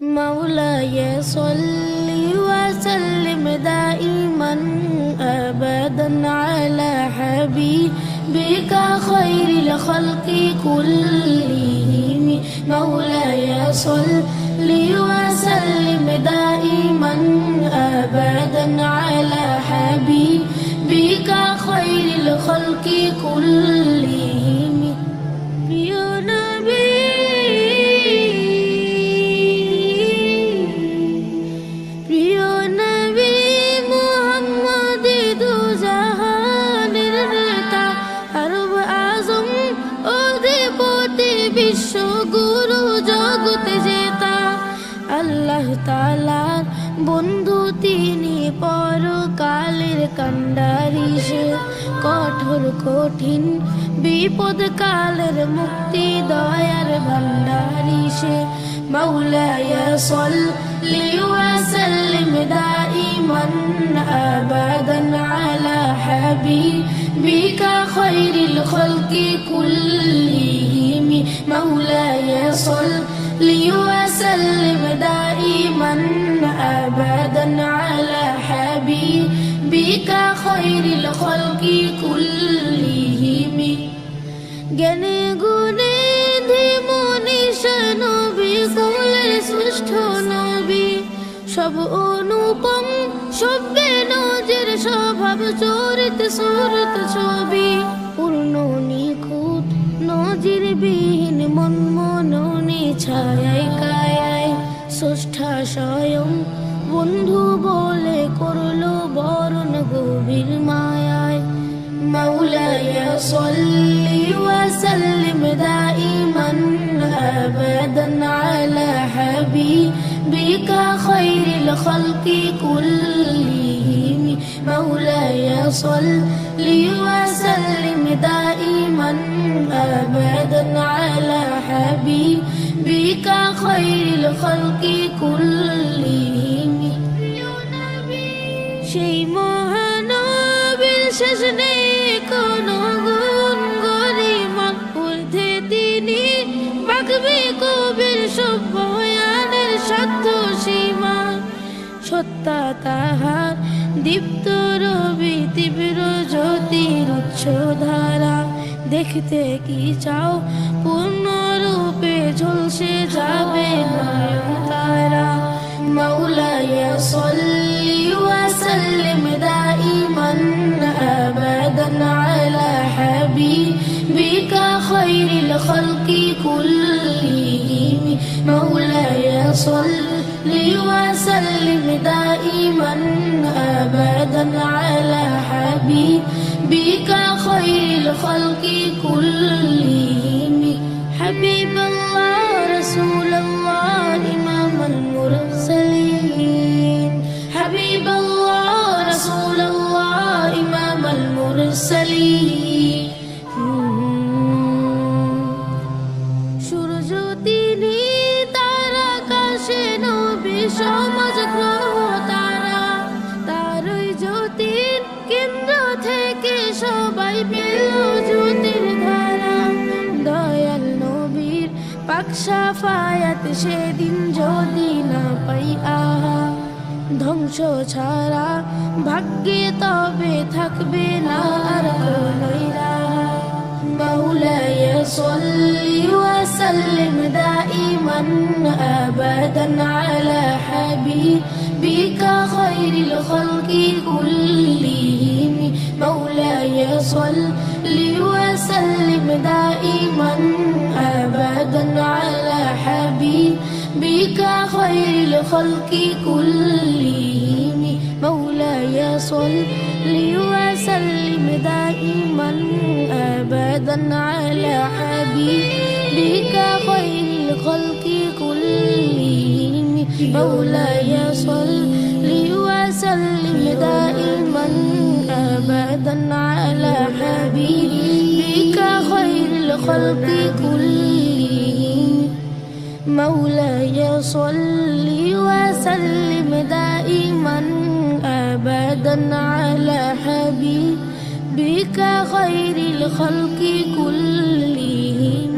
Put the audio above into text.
مولاي صل وسلم دائما أبدا على حبيبك خير الخلق كلهم مولاي صل وسلم دائما أبدا على حبيبك خير الخلق كلهم يا نبي প্রিয় নবী মুহাম্মদ দু জাহানের নেতা আরব আজম অধিপতি বিশ্ব গুরু জগৎ জেতা আল্লাহ তাআলার বন্ধু তিনি পরকালের কান্ডারি সে কঠোর কঠিন বিপদ কালের মুক্তি দয়ার ভান্ডারি সে مولاي صل وسلم دائما أبدا على حبيبك خير الخلق كلهم مولاي صل وسلم دائما أبدا على حبيبك خير الخلق كلهم জ্ঞানে গুণে ধীমনিশা নবী কোলের শ্রেষ্ঠ নবী সব অনুপম সব্যে নজর স্বভাব চরিত সুরত ছবি পূর্ণ নিখুঁত নজির বিহীন মন মননে ছায়ায় কায়ায় স্রষ্টা স্বয়ং বন্ধু বলে করলো বরণ গভীর মায়ায় مولاي صل وسلم دائما أبدا على حبيبك خير الخلق كلهم مولاي صل وسلم دائما أبدا على حبيبك خير الخلق كلهم সেই মহানবীর শেষ নেই কোনো গুণ গরিমা ঊর্ধ্বে তিনি বাকবে কবির সব বয়ানের সাধ্য সীমা সত্তা তাহার দীপ্ত রবি তীব্র জ্যোতির উচ্চ ধারা দেখতে কি চাও পূর্ণরূপে ঝলসে যাবে নয়ন তারা مولاي صل وسلم دائما أبدا على حبيبك خير الخلق كلهم مولاي صل وسلم دائما أبدا على حبيبك خير الخلق كلهم حبيب الله رسول الله إمام المرسلين حبيب الله رسول الله إمام المرسلين সূর্য তিনি তারা আকাশে নবী সমাজ গ্রহ তারা তারই জ্যোতির কেন্দ্র থেকে সবাই পেল জ্যোতির ধারা দয়াল নবীর পাক শাফায়াত সেদিন যদি না পাই আহা ধ্বংস ছাড়া ভাগ্যে তবে থাকবে না আর কোনোই রাহা مولاي صل وسلم دائما أبدا على حبيبك خير الخلق كلهم مولاي صل وسلم دائما أبدا على حبيبك خير الخلق كلهم مولاي صل وسلم دائما أبدا على حبيبك خير الخلق كلهم مولاي صل وسلم دائما أبدا على حبيبك خير الخلق كلهم مولاي صل وسلم دائما أبدا على حبيبك خير الخلق كلهم